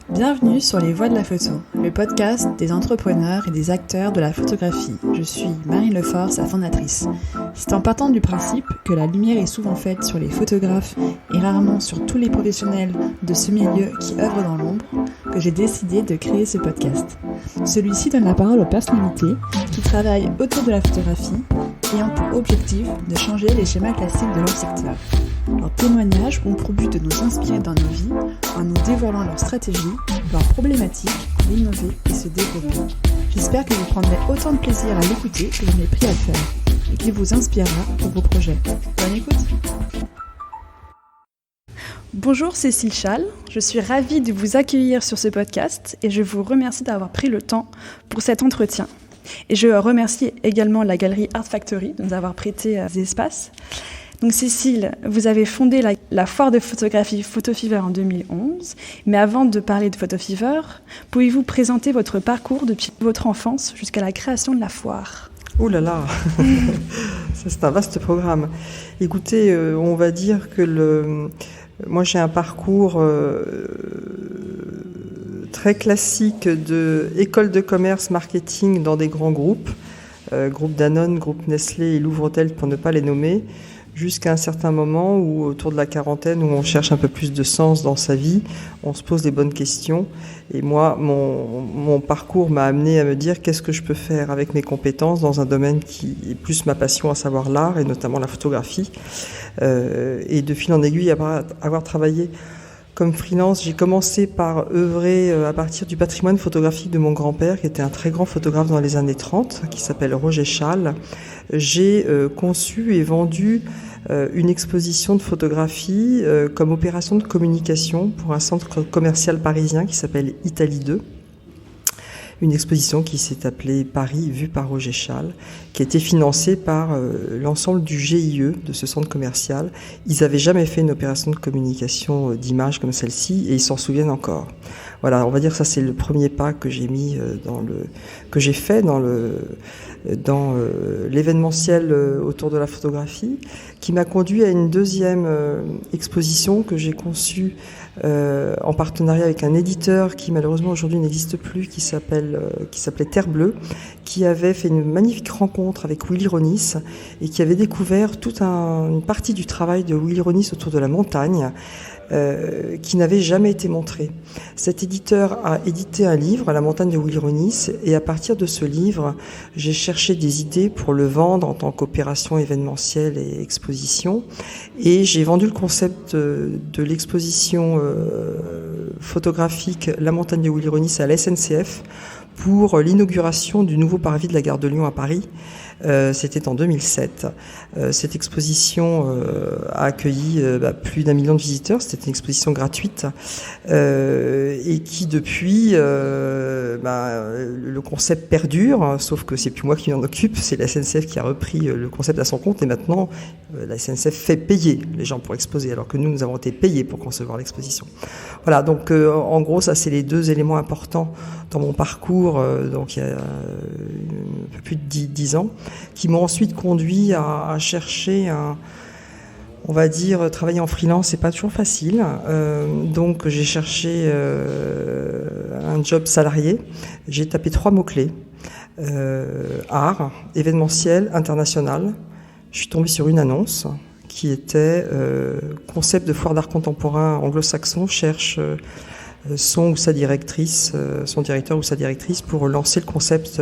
Bienvenue sur Les Voix de la Photo, le podcast des entrepreneurs et des acteurs de la photographie. Je suis Marine Lefort, sa fondatrice. C'est en partant du principe que la lumière est souvent faite sur les photographes et rarement sur tous les professionnels de ce milieu qui œuvrent dans l'ombre que j'ai décidé de créer ce podcast. Celui-ci donne la parole aux personnalités qui travaillent autour de la photographie ayant pour objectif de changer les schémas classiques de leur secteur. Leurs témoignages ont pour but de nous inspirer dans nos vies en nous dévoilant leurs stratégies, leurs problématiques pour innover et se développer. J'espère que vous prendrez autant de plaisir à l'écouter que j'en ai pris à le faire et qu'il vous inspirera pour vos projets. Bonne écoute! Bonjour Cécile Schall, je suis ravie de vous accueillir sur ce podcast et je vous remercie d'avoir pris le temps pour cet entretien. Et je remercie également la galerie Art Factory de nous avoir prêté des espaces. Donc Cécile, vous avez fondé la foire de photographie Photofever en 2011. Mais avant de parler de Photofever, pouvez-vous présenter votre parcours depuis votre enfance jusqu'à la création de la foire ? Ouh là là, ça c'est un vaste programme. Écoutez, on va dire que moi j'ai un parcours très classique de école de commerce, marketing dans des grands groupes, groupe Danone, groupe Nestlé et Louvre-Hôtel pour ne pas les nommer, jusqu'à un certain moment où, autour de la quarantaine, où on cherche un peu plus de sens dans sa vie, on se pose les bonnes questions. Et moi, mon parcours m'a amené à me dire qu'est-ce que je peux faire avec mes compétences dans un domaine qui est plus ma passion, à savoir l'art et notamment la photographie. Et de fil en aiguille, avoir travaillé comme freelance, j'ai commencé par œuvrer à partir du patrimoine photographique de mon grand-père, qui était un très grand photographe dans les années 30, qui s'appelle Roger Schall. J'ai conçu et vendu une exposition de photographie comme opération de communication pour un centre commercial parisien qui s'appelle Italie 2. Une exposition qui s'est appelée Paris vue par Roger Schall, qui a été financée par l'ensemble du GIE de ce centre commercial. Ils n'avaient jamais fait une opération de communication d'image comme celle-ci et ils s'en souviennent encore. Voilà, on va dire que ça c'est le premier pas que j'ai mis que j'ai fait dans l'événementiel autour de la photographie, qui m'a conduit à une deuxième exposition que j'ai conçue en partenariat avec un éditeur qui malheureusement aujourd'hui n'existe plus, qui s'appelait Terre Bleue, qui avait fait une magnifique rencontre avec Willy Ronis et qui avait découvert toute une partie du travail de Willy Ronis autour de la montagne, qui n'avait jamais été montré. Cet éditeur a édité un livre, La montagne de Willy Ronis, et à partir de ce livre, j'ai cherché des idées pour le vendre en tant qu'opération événementielle et exposition, et j'ai vendu le concept de l'exposition photographique La montagne de Willy Ronis à la SNCF pour l'inauguration du nouveau parvis de la gare de Lyon à Paris. C'était en 2007. Cette exposition a accueilli plus d'1 million de visiteurs. C'était une exposition gratuite et qui depuis, le concept perdure, sauf que c'est plus moi qui m'en occupe, c'est la SNCF qui a repris le concept à son compte et maintenant la SNCF fait payer les gens pour exposer alors que nous avons été payés pour concevoir l'exposition. Voilà, donc en gros ça c'est les deux éléments importants dans mon parcours, donc il y a un peu plus de 10 ans, qui m'ont ensuite conduit à chercher on va dire, travailler en freelance, c'est pas toujours facile. Donc j'ai cherché un job salarié. J'ai tapé 3 mots-clés. Art, événementiel, international. Je suis tombée sur une annonce qui était concept de foire d'art contemporain anglo-saxon cherche son ou sa directrice, son directeur ou sa directrice pour lancer le concept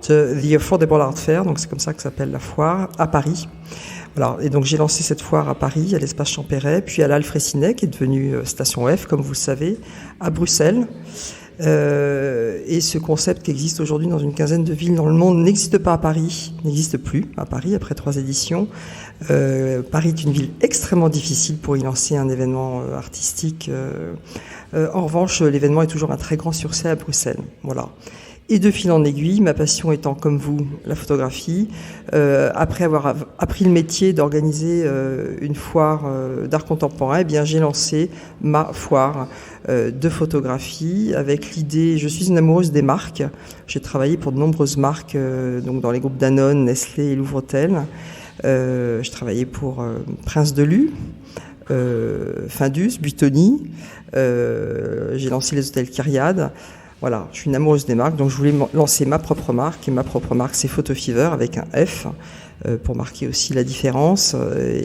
de The Affordable Art Fair, donc c'est comme ça que s'appelle la foire, à Paris. Voilà, et donc j'ai lancé cette foire à Paris, à l'espace Champéret, puis à l'Halle Freycinet, qui est devenue Station F, comme vous le savez, à Bruxelles. Et ce concept qui existe aujourd'hui dans une quinzaine de villes dans le monde n'existe pas à Paris, n'existe plus à Paris après 3 éditions. Paris est une ville extrêmement difficile pour y lancer un événement artistique. En revanche, l'événement est toujours un très grand succès à Bruxelles. Voilà. Et de fil en aiguille, ma passion étant comme vous la photographie, après avoir appris le métier d'organiser une foire d'art contemporain, eh bien j'ai lancé ma foire de photographie avec l'idée, je suis une amoureuse des marques, j'ai travaillé pour de nombreuses marques donc dans les groupes Danone, Nestlé et Louvre-Hôtel, je travaillais pour Prince de Lu, Findus, Buitoni, J'ai lancé les hôtels Kyriade. Voilà, je suis une amoureuse des marques, donc je voulais lancer ma propre marque, et ma propre marque, c'est Photo Fever avec un F, pour marquer aussi la différence,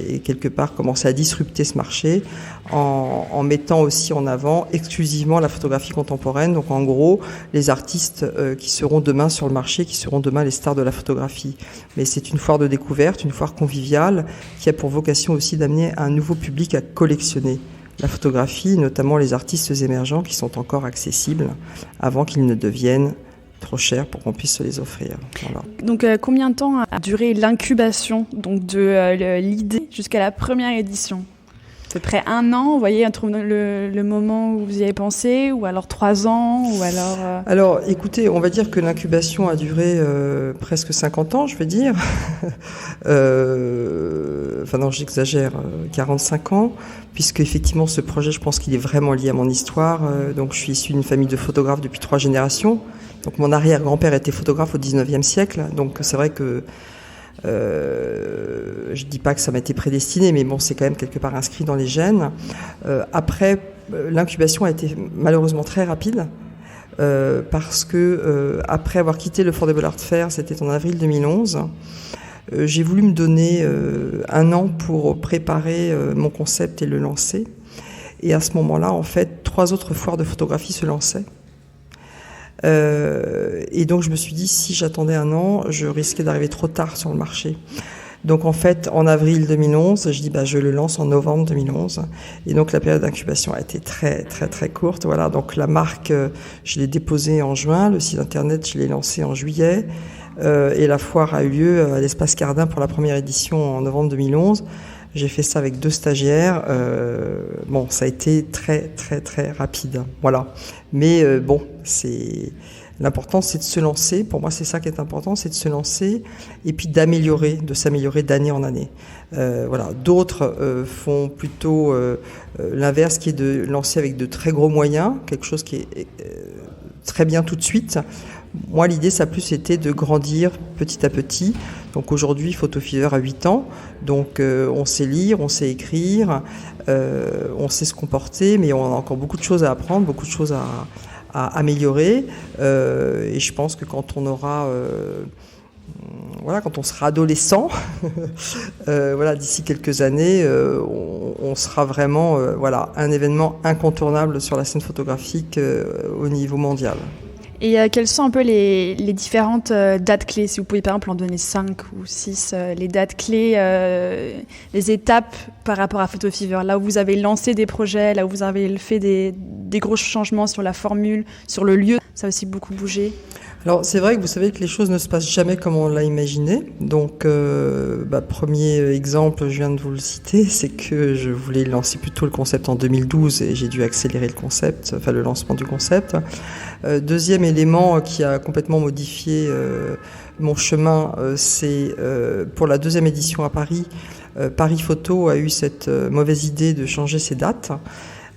et quelque part commencer à disrupter ce marché en mettant aussi en avant exclusivement la photographie contemporaine. Donc en gros, les artistes qui seront demain sur le marché, qui seront demain les stars de la photographie. Mais c'est une foire de découverte, une foire conviviale, qui a pour vocation aussi d'amener un nouveau public à collectionner la photographie, notamment les artistes émergents qui sont encore accessibles avant qu'ils ne deviennent trop chers pour qu'on puisse se les offrir. Voilà. Donc combien de temps a duré l'incubation donc de l'idée jusqu'à la première édition ? À peu près 1 an, vous voyez, entre le moment où vous y avez pensé, ou alors 3 ans, ou alors... Alors, écoutez, on va dire que l'incubation a duré presque 50 ans, je veux dire. Enfin non, j'exagère, 45 ans, puisque effectivement, ce projet, je pense qu'il est vraiment lié à mon histoire. Donc, je suis issu d'une famille de photographes depuis 3 générations. Donc, mon arrière-grand-père était photographe au 19e siècle. Donc, c'est vrai que je dis pas que ça m'a été prédestiné, mais bon, c'est quand même quelque part inscrit dans les gènes. Après, l'incubation a été malheureusement très rapide, parce que après avoir quitté le Four des Beaux-Arts Fair, c'était en avril 2011, j'ai voulu me donner 1 an pour préparer mon concept et le lancer. Et à ce moment-là, en fait, 3 autres foires de photographie se lançaient. Et donc je me suis dit, si j'attendais 1 an, je risquais d'arriver trop tard sur le marché. Donc en fait, en avril 2011, je dis je le lance en novembre 2011. Et donc la période d'incubation a été très très très courte. Voilà, donc la marque, je l'ai déposée en juin, le site internet, je l'ai lancé en juillet, et la foire a eu lieu à l'Espace Cardin pour la première édition en novembre 2011. J'ai fait ça avec 2 stagiaires. Bon, ça a été très très très rapide. Voilà. Mais l'important, c'est de se lancer. Pour moi, c'est ça qui est important, c'est de se lancer et puis de s'améliorer d'année en année. Voilà. D'autres font plutôt l'inverse, qui est de lancer avec de très gros moyens, quelque chose qui est très bien tout de suite. Moi, l'idée, ça a plus été de grandir petit à petit. Donc aujourd'hui, Photo Fever a 8 ans. Donc on sait lire, on sait écrire, on sait se comporter, mais on a encore beaucoup de choses à apprendre, beaucoup de choses à améliorer. Et je pense que quand on aura... quand on sera adolescent, d'ici quelques années, on sera vraiment un événement incontournable sur la scène photographique au niveau mondial. Et quelles sont un peu les différentes dates clés, si vous pouvez par exemple en donner 5 ou 6, les dates clés, les étapes par rapport à Photo Fever, là où vous avez lancé des projets, là où vous avez fait des gros changements sur la formule, sur le lieu, ça a aussi beaucoup bougé. Alors c'est vrai que vous savez que les choses ne se passent jamais comme on l'a imaginé. Donc premier exemple, je viens de vous le citer, c'est que je voulais lancer plutôt le concept en 2012 et j'ai dû accélérer le lancement du concept. Deuxième élément qui a complètement modifié mon chemin, c'est pour la 2e édition à Paris. Paris Photo a eu cette mauvaise idée de changer ses dates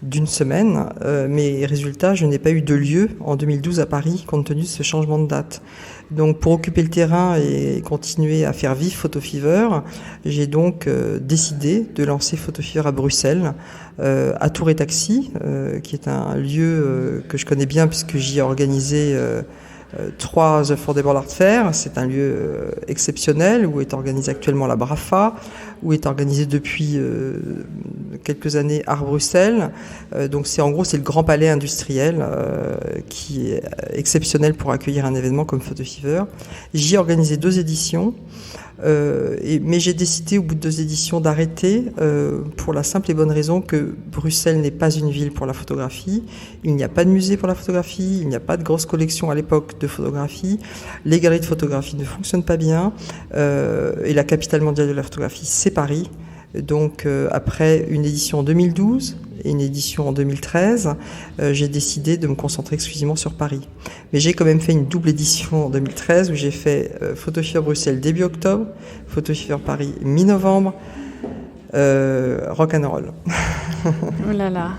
d'1 semaine, mais résultat, je n'ai pas eu de lieu en 2012 à Paris compte tenu de ce changement de date. Donc pour occuper le terrain et continuer à faire vivre Photo Fever, j'ai donc décidé de lancer Photo Fever à Bruxelles, à Tour et Taxi, qui est un lieu que je connais bien puisque j'y ai organisé 3 The Four des Beaux-Arts Fair. C'est un lieu exceptionnel où est organisée actuellement la BRAFA, où est organisé depuis quelques années Art Bruxelles. Donc c'est le grand palais industriel qui est exceptionnel pour accueillir un événement comme Photo Fever. J'y ai organisé 2 éditions. Mais j'ai décidé au bout de 2 éditions d'arrêter pour la simple et bonne raison que Bruxelles n'est pas une ville pour la photographie. Il n'y a pas de musée pour la photographie, il n'y a pas de grosse collection à l'époque de photographie. Les galeries de photographie ne fonctionnent pas bien et la capitale mondiale de la photographie, c'est Paris. Donc après une édition en 2012 et une édition en 2013, j'ai décidé de me concentrer exclusivement sur Paris. Mais j'ai quand même fait une double édition en 2013 où j'ai fait Photo Fever Bruxelles début octobre, Photo Fever Paris mi-novembre, rock'n'roll. Oh là là.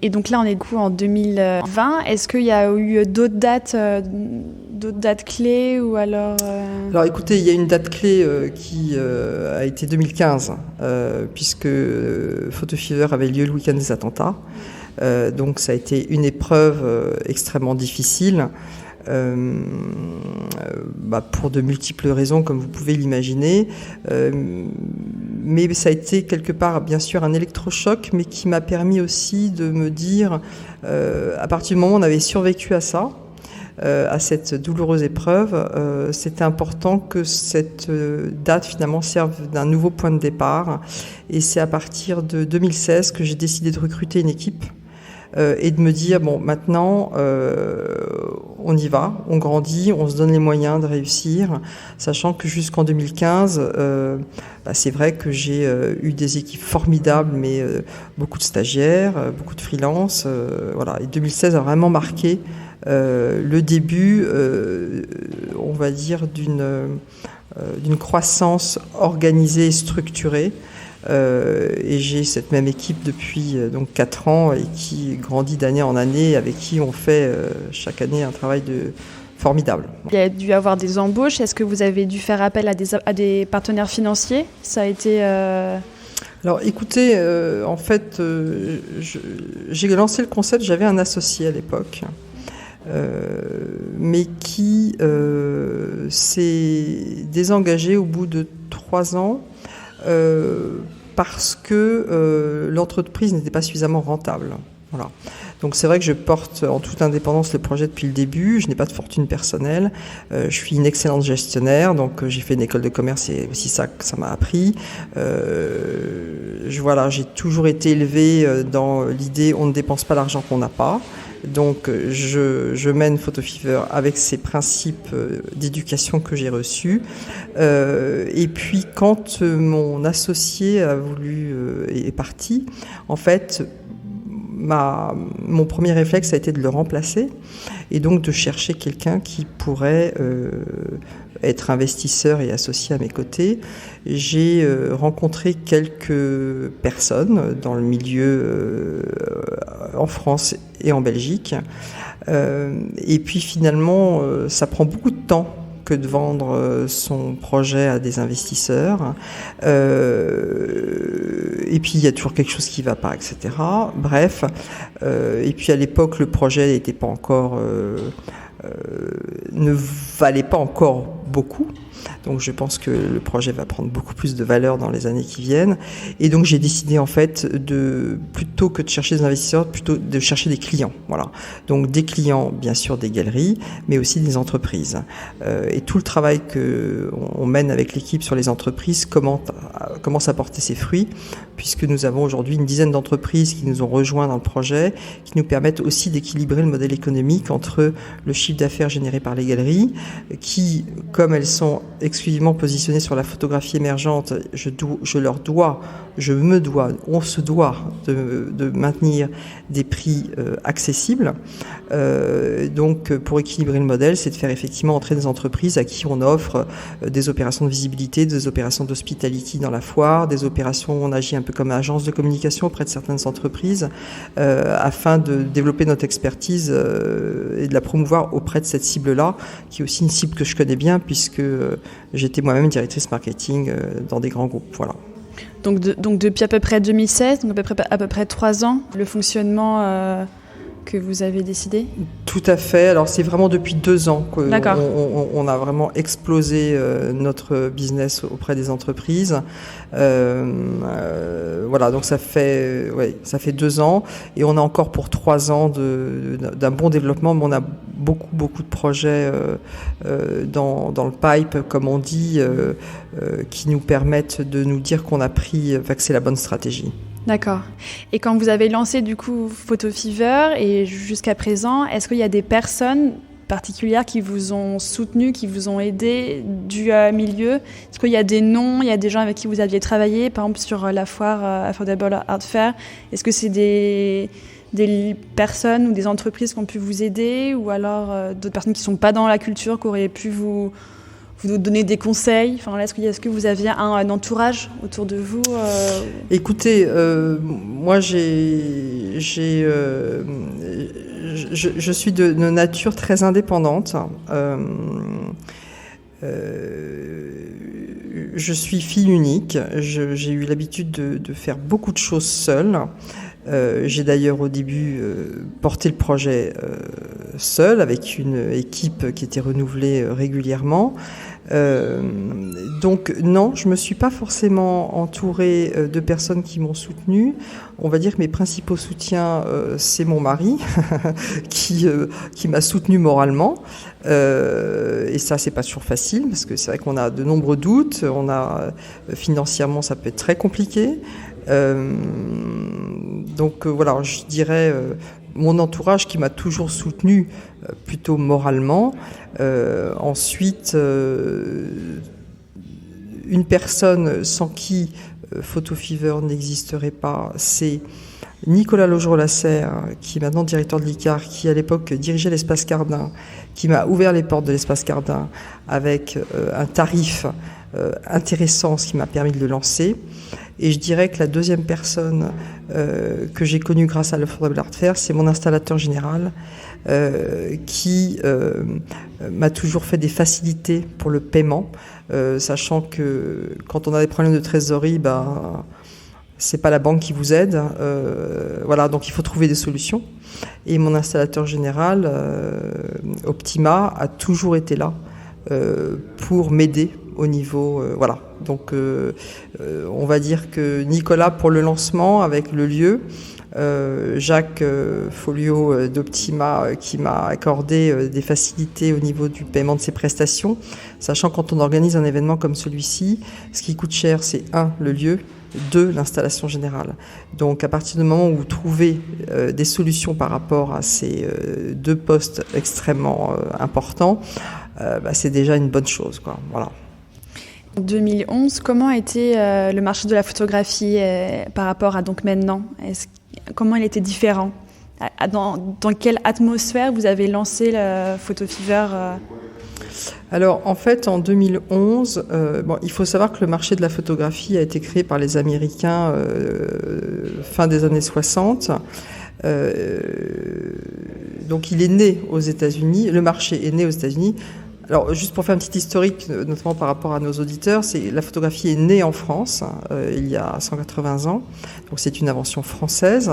Et donc là, on est du coup en 2020. Est-ce qu'il y a eu d'autres dates clés ou alors Alors écoutez, il y a une date clé qui a été 2015, puisque Photo Fever avait lieu le week-end des attentats. Donc ça a été une épreuve extrêmement difficile. Pour de multiples raisons, comme vous pouvez l'imaginer. Mais ça a été quelque part, bien sûr, un électrochoc, mais qui m'a permis aussi de me dire, à partir du moment où on avait survécu à ça, à cette douloureuse épreuve, c'était important que cette date finalement serve d'un nouveau point de départ. Et c'est à partir de 2016 que j'ai décidé de recruter une équipe. Et de me dire, bon, maintenant, on y va, on grandit, on se donne les moyens de réussir, sachant que jusqu'en 2015, c'est vrai que j'ai eu des équipes formidables, mais beaucoup de stagiaires, beaucoup de freelance, voilà. Et 2016 a vraiment marqué le début, on va dire, d'une croissance organisée et structurée. Et j'ai cette même équipe depuis donc 4 ans et qui grandit d'année en année, avec qui on fait chaque année un travail formidable. Il y a dû avoir des embauches. Est-ce que vous avez dû faire appel à des partenaires financiers ? Ça a été... Alors écoutez, en fait, j'ai lancé le concept, j'avais un associé à l'époque. Mais qui s'est désengagé au bout de 3 ans parce que l'entreprise n'était pas suffisamment rentable. Voilà. Donc c'est vrai que je porte en toute indépendance le projet depuis le début. Je n'ai pas de fortune personnelle. Je suis une excellente gestionnaire, donc j'ai fait une école de commerce et aussi ça que ça m'a appris. J'ai toujours été élevée dans l'idée on ne dépense pas l'argent qu'on n'a pas. Donc je mène Photofever avec ces principes d'éducation que j'ai reçus. Et puis quand mon associé est parti, en fait, mon premier réflexe a été de le remplacer et donc de chercher quelqu'un qui pourrait être investisseur et associé à mes côtés. J'ai rencontré quelques personnes dans le milieu en France et en Belgique. Et puis finalement, ça prend beaucoup de temps que de vendre son projet à des investisseurs. Et puis il y a toujours quelque chose qui ne va pas, etc. Bref. Et puis à l'époque, le projet n'était pas encore, ne valait pas encore beaucoup. Donc je pense que le projet va prendre beaucoup plus de valeur dans les années qui viennent. Et donc j'ai décidé en fait plutôt que de chercher des investisseurs, plutôt de chercher des clients. Voilà. Donc des clients, bien sûr, des galeries, mais aussi des entreprises. Et tout le travail qu'on mène avec l'équipe sur les entreprises commence à porter ses fruits, puisque nous avons aujourd'hui une dizaine d'entreprises qui nous ont rejoints dans le projet, qui nous permettent aussi d'équilibrer le modèle économique entre le chiffre d'affaires généré par les galeries, qui, comme elles sont exclusivement positionnées sur la photographie émergente, on se doit de maintenir des prix accessibles. Donc pour équilibrer le modèle, c'est de faire effectivement entrer des entreprises à qui on offre des opérations de visibilité, des opérations d'hospitality dans la foire, des opérations où on agit un peu comme agence de communication auprès de certaines entreprises afin de développer notre expertise et de la promouvoir auprès de cette cible-là, qui est aussi une cible que je connais bien puisque j'étais moi-même directrice marketing dans des grands groupes. Voilà. Donc depuis à peu près 2016, donc à peu près 3 ans, le fonctionnement que vous avez décidé ? Tout à fait. Alors c'est vraiment depuis 2 ans qu'on a vraiment explosé notre business auprès des entreprises. Voilà, donc ça fait 2 ans et on a encore pour 3 ans d'un bon développement, mais on a beaucoup de projets dans le pipe, comme on dit, qui nous permettent de nous dire que c'est la bonne stratégie. D'accord. Et quand vous avez lancé du coup Photofever et jusqu'à présent, est-ce qu'il y a des personnes particulières qui vous ont soutenu, qui vous ont aidé du milieu ? Est-ce qu'il y a des noms, il y a des gens avec qui vous aviez travaillé, par exemple sur la foire Affordable Art Fair ? Est-ce que c'est des personnes ou des entreprises qui ont pu vous aider, ou alors d'autres personnes qui ne sont pas dans la culture, qui auraient pu vous donner des conseils ? Enfin, est-ce que vous aviez un entourage autour de vous Écoutez, moi je suis de nature très indépendante. Je suis fille unique. J'ai eu l'habitude de faire beaucoup de choses seule. J'ai d'ailleurs au début porté le projet seul, avec une équipe qui était renouvelée régulièrement. Donc non, je me suis pas forcément entourée de personnes qui m'ont soutenue. On va dire que mes principaux soutiens, c'est mon mari qui m'a soutenue moralement. Et ça, c'est pas toujours facile parce que c'est vrai qu'on a de nombreux doutes. Financièrement, ça peut être très compliqué. Donc voilà, je dirais mon entourage qui m'a toujours soutenu plutôt moralement. Ensuite, une personne sans qui Photofever n'existerait pas, c'est Nicolas Laugereau-Lasserre, qui est maintenant directeur de l'ICAR, qui à l'époque dirigeait l'espace Cardin, qui m'a ouvert les portes de l'espace Cardin avec un tarif intéressant, ce qui m'a permis de le lancer. Et je dirais que la deuxième personne que j'ai connue grâce à l'Affordable Art Fair, c'est mon installateur général qui m'a toujours fait des facilités pour le paiement, sachant que quand on a des problèmes de trésorerie, c'est pas la banque qui vous aide. Voilà, donc il faut trouver des solutions. Et mon installateur général, Optima, a toujours été là pour m'aider au niveau... voilà. Donc on va dire que Nicolas pour le lancement avec le lieu, Jacques Folio d'Optima qui m'a accordé des facilités au niveau du paiement de ses prestations, sachant quand on organise un événement comme celui-ci, ce qui coûte cher c'est 1, le lieu, 2, l'installation générale. Donc à partir du moment où vous trouvez des solutions par rapport à ces 2 postes extrêmement importants, c'est déjà une bonne chose, quoi. Voilà. En 2011, comment était le marché de la photographie par rapport à donc maintenant ? Comment il était différent ? Dans quelle atmosphère vous avez lancé le Photofever Alors en fait en 2011, il faut savoir que le marché de la photographie a été créé par les Américains fin des années 60. Donc il est né aux États-Unis, le marché est né aux États-Unis. Alors, juste pour faire un petit historique, notamment par rapport à nos auditeurs, la photographie est née en France il y a 180 ans, donc c'est une invention française.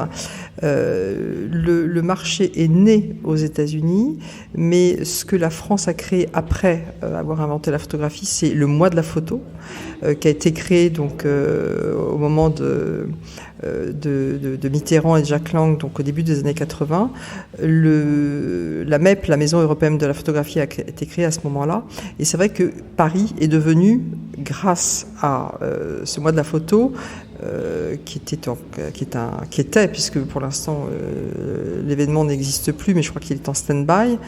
Le marché est né aux États-Unis, mais ce que la France a créé après avoir inventé la photographie, c'est le mois de la photo, qui a été créé donc au moment de Mitterrand et de Jack Lang, donc au début des années 80. La MEP, la Maison européenne de la photographie, a été créée à ce moment-là. Et c'est vrai que Paris est devenu, grâce à ce mois de la photo, qui était, puisque pour l'instant l'événement n'existe plus, mais je crois qu'il est en stand-by,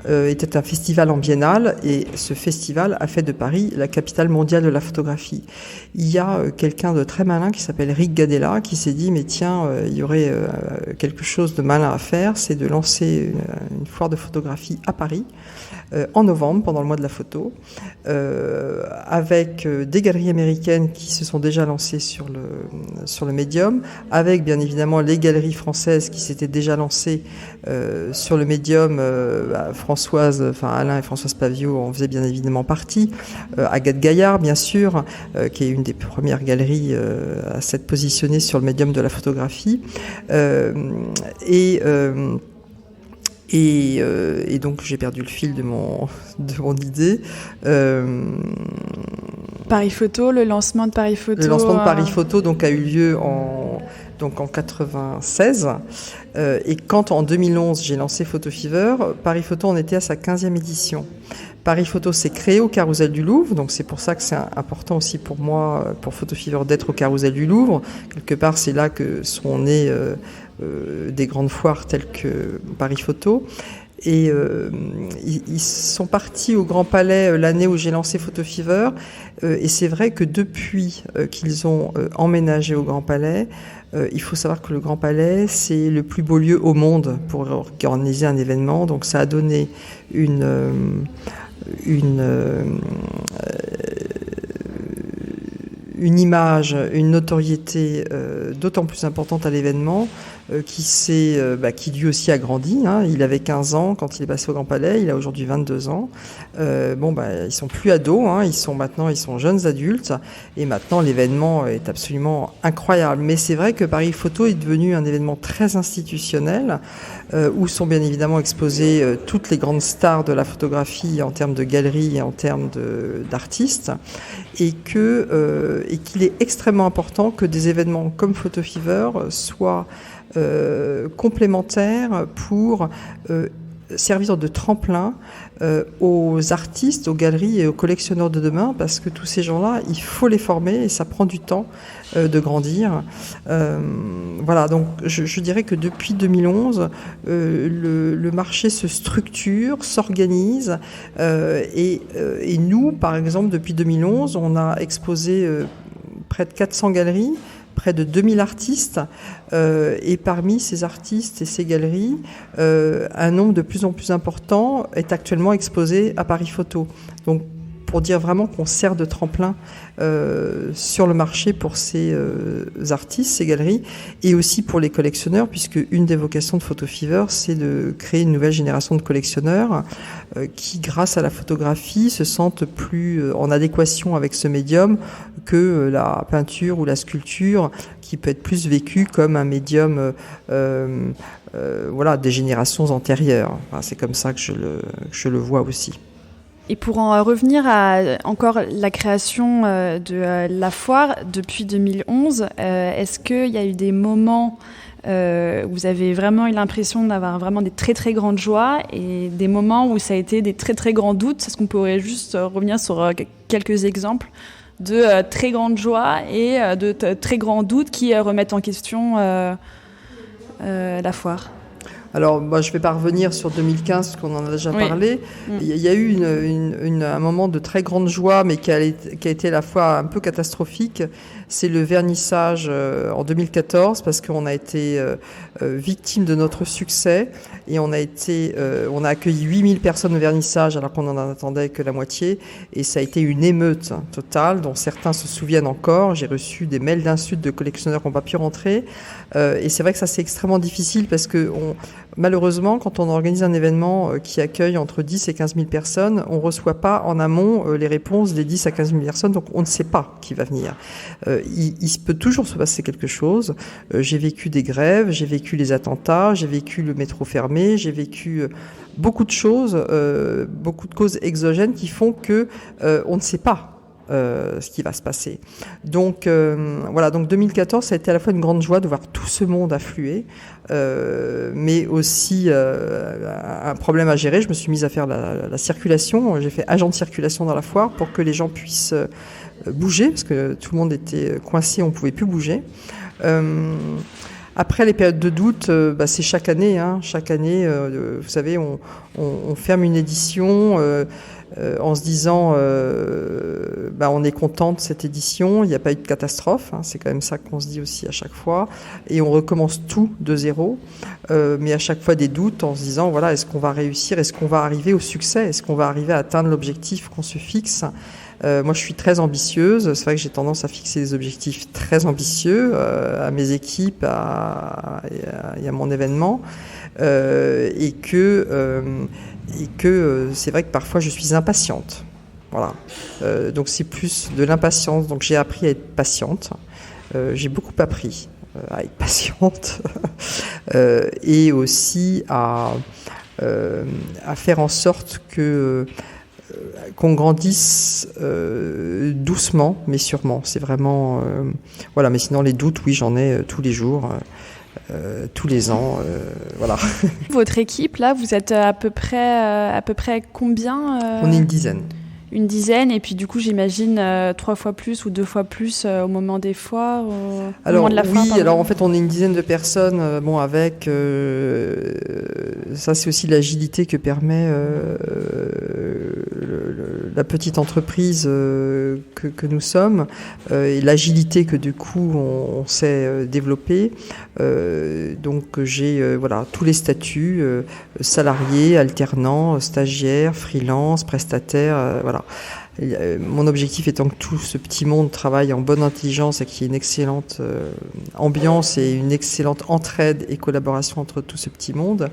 était un festival en biennale, et ce festival a fait de Paris la capitale mondiale de la photographie. Il y a quelqu'un de très malin qui s'appelle Rick Gadella qui s'est dit mais tiens, il y aurait quelque chose de malin à faire, c'est de lancer une foire de photographie à Paris en novembre pendant le mois de la photo, avec des galeries américaines qui se sont déjà lancées sur le médium, avec bien évidemment les galeries françaises qui s'étaient déjà lancées sur le médium. Alain et Françoise Pavio en faisaient bien évidemment partie. Agathe Gaillard, bien sûr, qui est une des premières galeries à s'être positionnée sur le médium de la photographie. Et donc j'ai perdu le fil de mon idée. Paris Photo, le lancement de Paris Photo. Le lancement de Paris Photo donc a eu lieu en 96. Et quand en 2011 j'ai lancé Photofever, Paris Photo en était à sa 15e édition. Paris Photo s'est créé au Carrousel du Louvre, donc c'est pour ça que c'est important aussi pour moi, pour Photofever, d'être au Carrousel du Louvre. Quelque part, c'est là que sont nées des grandes foires telles que Paris Photo. Et ils sont partis au Grand Palais l'année où j'ai lancé Photofever. Et c'est vrai que depuis qu'ils ont emménagé au Grand Palais, il faut savoir que le Grand Palais, c'est le plus beau lieu au monde pour organiser un événement. Donc ça a donné une image, une notoriété d'autant plus importante à l'événement qui lui aussi a grandi. Hein. Il avait 15 ans quand il est passé au Grand Palais, il a aujourd'hui 22 ans. Ils sont plus ados, hein. Ils sont jeunes adultes, et maintenant l'événement est absolument incroyable. Mais c'est vrai que Paris Photo est devenu un événement très institutionnel, où sont bien évidemment exposées toutes les grandes stars de la photographie en termes de galeries et en termes d'artistes, et qu'il est extrêmement important que des événements comme Photo Fever soient complémentaires pour servir de tremplin aux artistes, aux galeries et aux collectionneurs de demain, parce que tous ces gens-là, il faut les former et ça prend du temps de grandir. Donc je dirais que depuis 2011, le marché se structure, s'organise, et nous, par exemple, depuis 2011, on a exposé près de 400 galeries, près de 2000 artistes, et parmi ces artistes et ces galeries, un nombre de plus en plus important est actuellement exposé à Paris Photo. Donc, pour dire vraiment qu'on sert de tremplin sur le marché pour ces artistes, ces galeries, et aussi pour les collectionneurs, puisque une des vocations de Photo Fever, c'est de créer une nouvelle génération de collectionneurs qui, grâce à la photographie, se sentent plus en adéquation avec ce médium que la peinture ou la sculpture, qui peut être plus vécue comme un médium des générations antérieures. Enfin, c'est comme ça que je le vois aussi. Et pour en revenir à encore la création de la foire depuis 2011, est-ce qu'il y a eu des moments où vous avez vraiment eu l'impression d'avoir vraiment des très très grandes joies et des moments où ça a été des très très grands doutes? Est-ce qu'on pourrait juste revenir sur quelques exemples de très grandes joies et de très grands doutes qui remettent en question la foire? Alors, je ne vais pas revenir sur 2015, parce qu'on en a déjà parlé. Il y a eu un moment de très grande joie, mais qui a été à la fois un peu catastrophique. C'est le vernissage en 2014, parce qu'on a été victime de notre succès, et on a accueilli 8000 personnes au vernissage, alors qu'on n'en attendait que la moitié, et ça a été une émeute totale, dont certains se souviennent encore. J'ai reçu des mails d'insultes de collectionneurs qui n'ont pas pu rentrer, et c'est vrai que ça, c'est extrêmement difficile, parce que malheureusement, quand on organise un événement qui accueille entre 10 et 15 000 personnes, on ne reçoit pas en amont les réponses des 10 à 15 000 personnes, donc on ne sait pas qui va venir. Il peut toujours se passer quelque chose. J'ai vécu des grèves, j'ai vécu les attentats, j'ai vécu le métro fermé, j'ai vécu beaucoup de choses, beaucoup de causes exogènes qui font que on ne sait pas ce qui va se passer. Donc donc 2014, ça a été à la fois une grande joie de voir tout ce monde affluer, mais aussi un problème à gérer. Je me suis mise à faire la circulation. J'ai fait agent de circulation dans la foire pour que les gens puissent bouger, parce que tout le monde était coincé, on ne pouvait plus bouger. Après, les périodes de doute, c'est chaque année. Hein. Chaque année, vous savez, on ferme une édition en se disant on est content de cette édition, il n'y a pas eu de catastrophe, hein, c'est quand même ça qu'on se dit aussi à chaque fois, et on recommence tout de zéro, mais à chaque fois des doutes en se disant voilà, est-ce qu'on va réussir, est-ce qu'on va arriver au succès, est-ce qu'on va arriver à atteindre l'objectif qu'on se fixe. Moi, je suis très ambitieuse. C'est vrai que j'ai tendance à fixer des objectifs très ambitieux à mes équipes et à mon événement, et que c'est vrai que parfois je suis impatiente. Voilà. Donc c'est plus de l'impatience. Donc j'ai appris à être patiente. J'ai beaucoup appris à être patiente et aussi à faire en sorte qu'on grandisse doucement, mais sûrement. C'est vraiment mais sinon les doutes, oui, j'en ai tous les jours. Tous les ans, voilà. Votre équipe, là, vous êtes à peu près combien On est une dizaine. Une dizaine, et puis du coup, j'imagine 3 fois plus ou 2 fois plus au moment des foires, au moment de la foire. Oui, alors en fait, on est une dizaine de personnes, avec... ça, c'est aussi l'agilité que permet la petite entreprise que nous sommes, et l'agilité que du coup, on sait développer. Donc, j'ai tous les statuts, salariés, alternants, stagiaires, freelance, prestataires, voilà. Mon objectif étant que tout ce petit monde travaille en bonne intelligence et qu'il y ait une excellente ambiance et une excellente entraide et collaboration entre tout ce petit monde.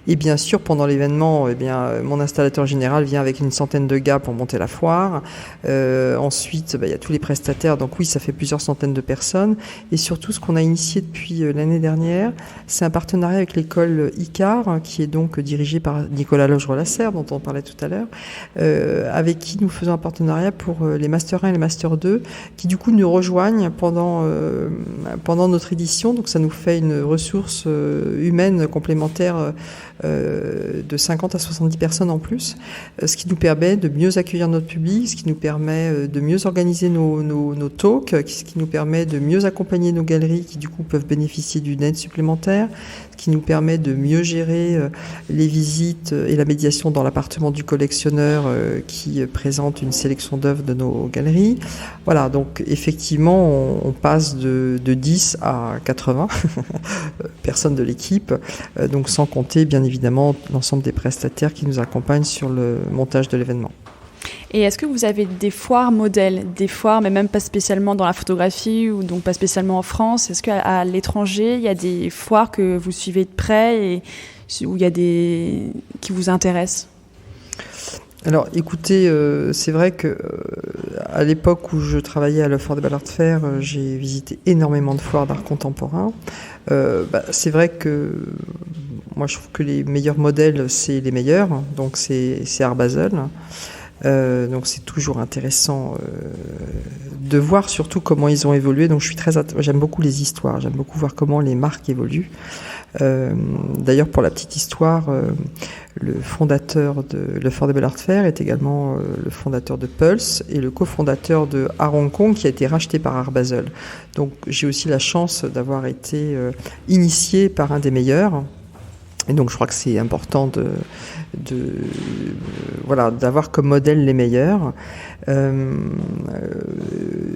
Et bien sûr, pendant l'événement, mon installateur général vient avec une centaine de gars pour monter la foire. Ensuite, il y a tous les prestataires. Donc oui, ça fait plusieurs centaines de personnes. Et surtout, ce qu'on a initié depuis l'année dernière, c'est un partenariat avec l'école ICAR, qui est donc dirigée par Nicolas Loge-Relasserre, dont on parlait tout à l'heure, avec qui nous faisons un partenariat pour les Master 1 et les Master 2, qui du coup nous rejoignent pendant notre édition. Donc ça nous fait une ressource humaine complémentaire de 50 à 70 personnes en plus, ce qui nous permet de mieux accueillir notre public, ce qui nous permet de mieux organiser nos talks, ce qui nous permet de mieux accompagner nos galeries qui du coup peuvent bénéficier d'une aide supplémentaire, ce qui nous permet de mieux gérer les visites et la médiation dans l'appartement du collectionneur qui présente une sélection d'œuvres de nos galeries. Voilà, donc effectivement on passe de 10 à 80 personnes de l'équipe, donc sans compter bien évidemment l'ensemble des prestataires qui nous accompagnent sur le montage de l'événement. Et est-ce que vous avez des foires modèles, des foires, mais même pas spécialement dans la photographie ou donc pas spécialement en France? Est-ce qu'à l'étranger, il y a des foires que vous suivez de près et où il y a des qui vous intéressent? Alors, écoutez, c'est vrai que à l'époque où je travaillais à l'Offre des Belles Arts Fair, j'ai visité énormément de foires d'art contemporain. C'est vrai que moi, je trouve que les meilleurs modèles, c'est les meilleurs. Donc, c'est Art Basel. Donc c'est toujours intéressant de voir surtout comment ils ont évolué. Donc j'aime beaucoup les histoires, j'aime beaucoup voir comment les marques évoluent. D'ailleurs, pour la petite histoire, le fondateur de l'Offre des Belles Arts Fair est également le fondateur de Pulse et le cofondateur de Art Hong Kong qui a été racheté par Art Basel. Donc j'ai aussi la chance d'avoir été initié par un des meilleurs. Et donc je crois que c'est important d'avoir comme modèle les meilleurs.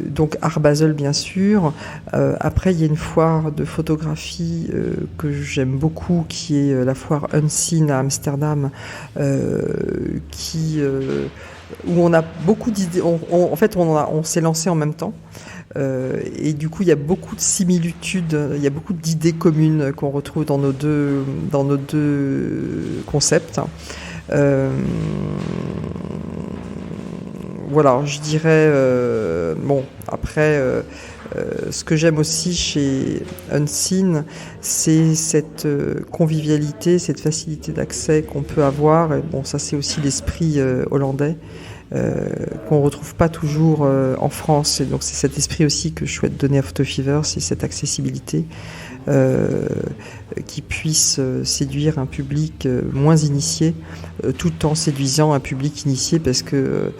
Donc Art Basel bien sûr. Après il y a une foire de photographie que j'aime beaucoup qui est la foire Unseen à Amsterdam, où on a beaucoup d'idées. On s'est lancé en même temps. Et du coup, il y a beaucoup de similitudes, il y a beaucoup d'idées communes qu'on retrouve dans nos deux concepts. Voilà, je dirais. Ce que j'aime aussi chez Unseen, c'est cette convivialité, cette facilité d'accès qu'on peut avoir. Et bon, ça, c'est aussi l'esprit hollandais. Qu'on ne retrouve pas toujours en France. Et donc c'est cet esprit aussi que je souhaite donner à Photo Fever, c'est cette accessibilité qui puisse séduire un public moins initié, tout en séduisant un public initié, parce que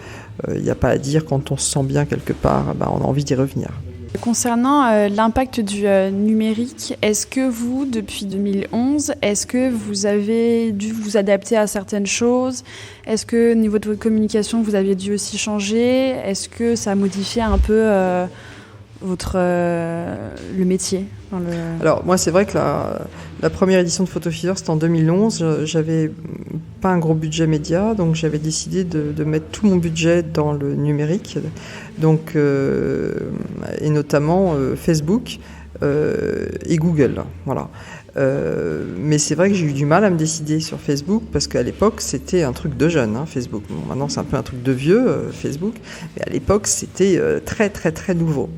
il n'y a pas à dire, quand on se sent bien quelque part, on a envie d'y revenir. Concernant l'impact du numérique, est-ce que vous, depuis 2011, est-ce que vous avez dû vous adapter à certaines choses? Est-ce que au niveau de votre communication, vous avez dû aussi changer? Est-ce que ça a modifié un peu le métier? Alors moi, c'est vrai que la première édition de Photo Fever, c'était en 2011. J'avais pas un gros budget média, donc j'avais décidé de mettre tout mon budget dans le numérique, donc et notamment Facebook et Google. Voilà. Mais c'est vrai que j'ai eu du mal à me décider sur Facebook, parce qu'à l'époque c'était un truc de jeune, Facebook. Bon, maintenant c'est un peu un truc de vieux, Facebook, mais à l'époque c'était très très très nouveau.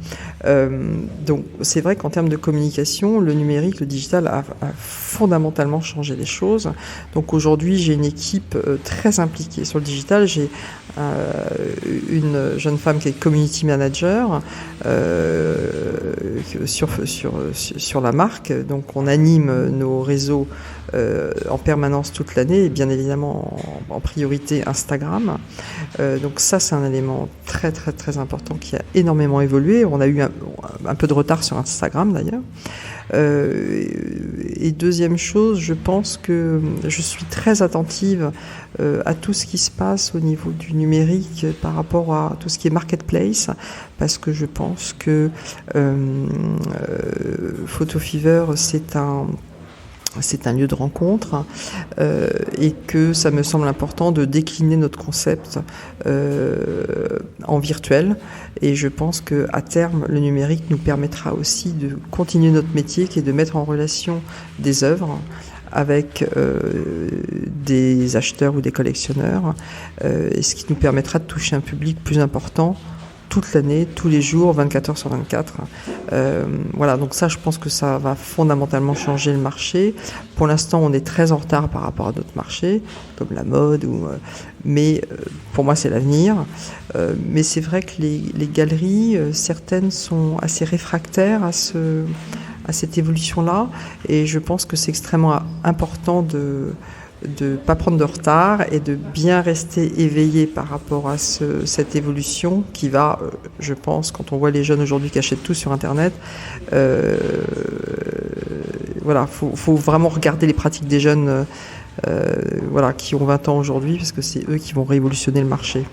Donc c'est vrai qu'en termes de communication, le numérique, le digital a fondamentalement changé les choses. Donc aujourd'hui j'ai une équipe très impliquée sur le digital. J'ai une jeune femme qui est community manager sur la marque. Donc on anime nos réseaux en permanence toute l'année, et bien évidemment en priorité Instagram. Donc ça, c'est un élément très très très important qui a énormément évolué. On a eu un peu de retard sur Instagram d'ailleurs. Et deuxième chose, je pense que je suis très attentive à tout ce qui se passe au niveau du numérique par rapport à tout ce qui est marketplace, parce que je pense que Photo Fever, c'est un lieu de rencontre et que ça me semble important de décliner notre concept en virtuel. Et je pense qu'à terme, le numérique nous permettra aussi de continuer notre métier qui est de mettre en relation des œuvres avec des acheteurs ou des collectionneurs, et ce qui nous permettra de toucher un public plus important toute l'année, tous les jours, 24 heures sur 24. Voilà, donc ça, je pense que ça va fondamentalement changer le marché. Pour l'instant, on est très en retard par rapport à d'autres marchés, comme la mode, mais pour moi, c'est l'avenir. Mais c'est vrai que les galeries, certaines sont assez réfractaires à cette évolution-là, et je pense que c'est extrêmement important de pas prendre de retard et de bien rester éveillé par rapport à cette évolution qui va, je pense, quand on voit les jeunes aujourd'hui qui achètent tout sur Internet, voilà, faut vraiment regarder les pratiques des jeunes voilà, qui ont 20 ans aujourd'hui, parce que c'est eux qui vont révolutionner le marché.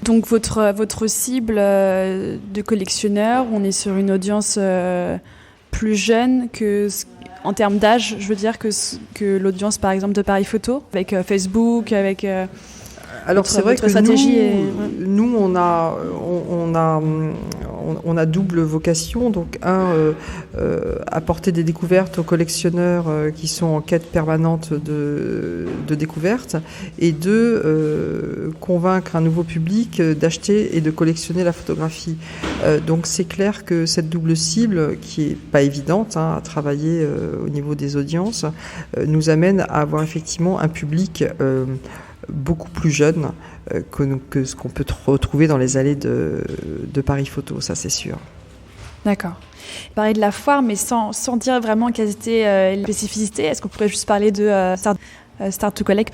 Donc votre cible de collectionneurs, on est sur une audience plus jeune que en termes d'âge, je veux dire que l'audience, par exemple, de Paris Photo, avec Facebook, avec alors c'est vrai que stratégie nous on a double vocation. Donc apporter des découvertes aux collectionneurs qui sont en quête permanente de découvertes, et deux, convaincre un nouveau public d'acheter et de collectionner la photographie. Donc c'est clair que cette double cible, qui est pas évidente à travailler au niveau des audiences, nous amène à avoir effectivement un public beaucoup plus jeune que ce qu'on peut retrouver dans les allées de Paris Photo, ça c'est sûr. D'accord. Parler de la foire, mais sans dire vraiment quelles étaient les spécificités, est-ce qu'on pourrait juste parler de Start to Collect,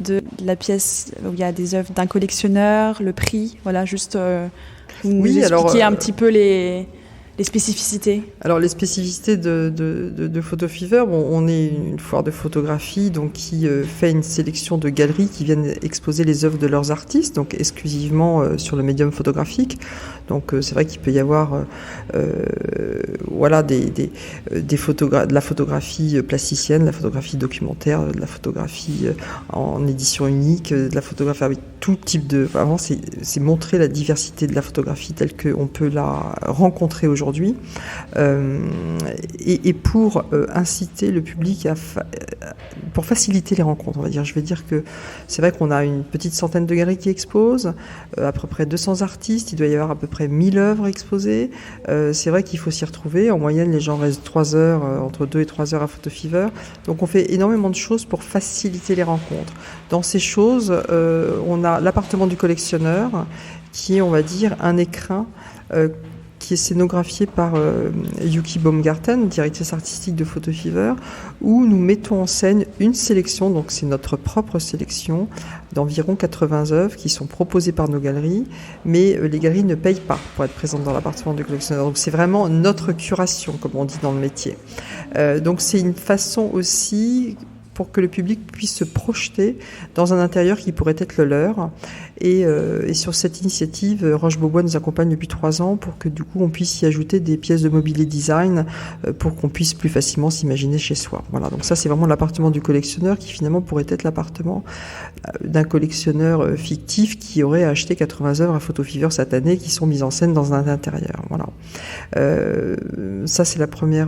de la pièce où il y a des œuvres d'un collectionneur, le prix, voilà, juste nous expliquer un petit peu les spécificités. Alors les spécificités de Photo Fever, on est une foire de photographie donc qui fait une sélection de galeries qui viennent exposer les œuvres de leurs artistes, donc exclusivement sur le médium photographique. Donc c'est vrai qu'il peut y avoir voilà de la photographie plasticienne, de la photographie documentaire, de la photographie en édition unique, de la photographie avec tout type de. Vraiment, c'est montrer la diversité de la photographie telle qu'on peut la rencontrer aujourd'hui. Et pour inciter le public pour faciliter les rencontres, on va dire. Je vais dire que c'est vrai qu'on a une petite centaine de galeries qui exposent, à peu près 200 artistes, il doit y avoir à peu près 1000 œuvres exposées. C'est vrai qu'il faut s'y retrouver. En moyenne, les gens restent 3 heures, entre 2 et 3 heures à Photo Fever. Donc on fait énormément de choses pour faciliter les rencontres. Dans ces choses, on a l'appartement du collectionneur, qui est, on va dire, un écrin qui est scénographié par Yuki Baumgarten, directrice artistique de Photo Fever, où nous mettons en scène une sélection, donc c'est notre propre sélection, d'environ 80 œuvres qui sont proposées par nos galeries, mais les galeries ne payent pas pour être présentes dans l'appartement du collectionneur. Donc c'est vraiment notre curation, comme on dit dans le métier. Donc c'est une façon aussi pour que le public puisse se projeter dans un intérieur qui pourrait être le leur. Et sur cette initiative, Roche-Beaubois nous accompagne depuis 3 ans pour que du coup on puisse y ajouter des pièces de mobilier design pour qu'on puisse plus facilement s'imaginer chez soi. Voilà, donc ça c'est vraiment l'appartement du collectionneur qui finalement pourrait être l'appartement d'un collectionneur fictif qui aurait acheté 80 œuvres à Photo Fever cette année qui sont mises en scène dans un intérieur. Voilà. Ça c'est la premier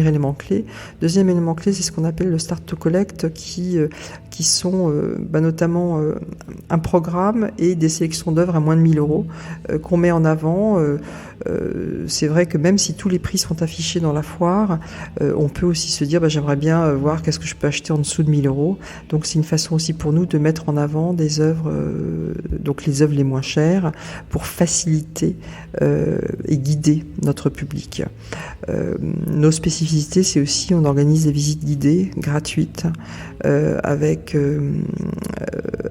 élément clé. Deuxième élément clé, c'est ce qu'on appelle le Start to Collect qui sont notamment un programme et des sélections d'œuvres à moins de 1000 € qu'on met en avant. C'est vrai que même si tous les prix sont affichés dans la foire, on peut aussi se dire j'aimerais bien voir qu'est-ce que je peux acheter en dessous de 1000 €. Donc c'est une façon aussi pour nous de mettre en avant des œuvres, donc les œuvres les moins chères, pour faciliter et guider notre public. Nos spécificités, c'est aussi on organise des visites guidées gratuites avec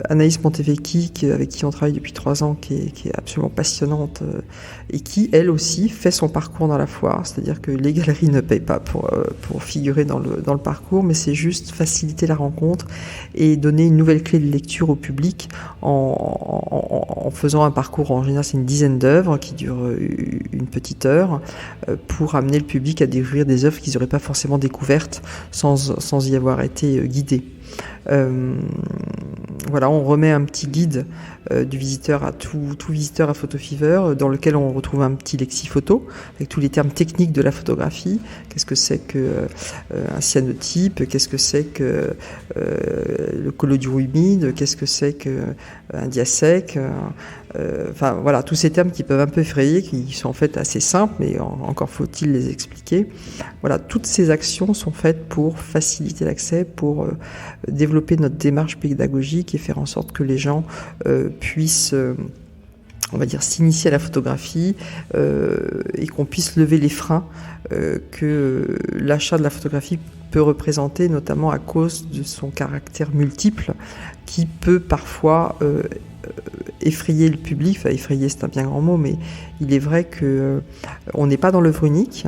Anaïs Montevecchi, avec qui on travaille depuis 3 ans, qui est absolument passionnante, et qui, elle aussi, fait son parcours dans la foire. C'est-à-dire que les galeries ne payent pas pour figurer dans le parcours, mais c'est juste faciliter la rencontre et donner une nouvelle clé de lecture au public en faisant un parcours. En général, c'est une dizaine d'œuvres qui durent une petite heure pour amener le public à découvrir des œuvres qu'ils n'auraient pas forcément découvertes sans y avoir été guidés. Voilà, on remet un petit guide du visiteur à tout visiteur à PhotoFever, dans lequel on retrouve un petit lexiphoto avec tous les termes techniques de la photographie. Qu'est-ce que c'est que un cyanotype? Qu'est-ce que c'est que le collodion humide? Qu'est-ce que c'est que un diasec? Enfin voilà, tous ces termes qui peuvent un peu effrayer, qui sont en fait assez simples, mais encore faut-il les expliquer. Voilà, toutes ces actions sont faites pour faciliter l'accès, pour développer notre démarche pédagogique et faire en sorte que les gens puissent, on va dire, s'initier à la photographie et qu'on puisse lever les freins que l'achat de la photographie peut représenter, notamment à cause de son caractère multiple qui peut parfois effrayer le public. Enfin, effrayer, c'est un bien grand mot, mais il est vrai que on n'est pas dans l'œuvre unique,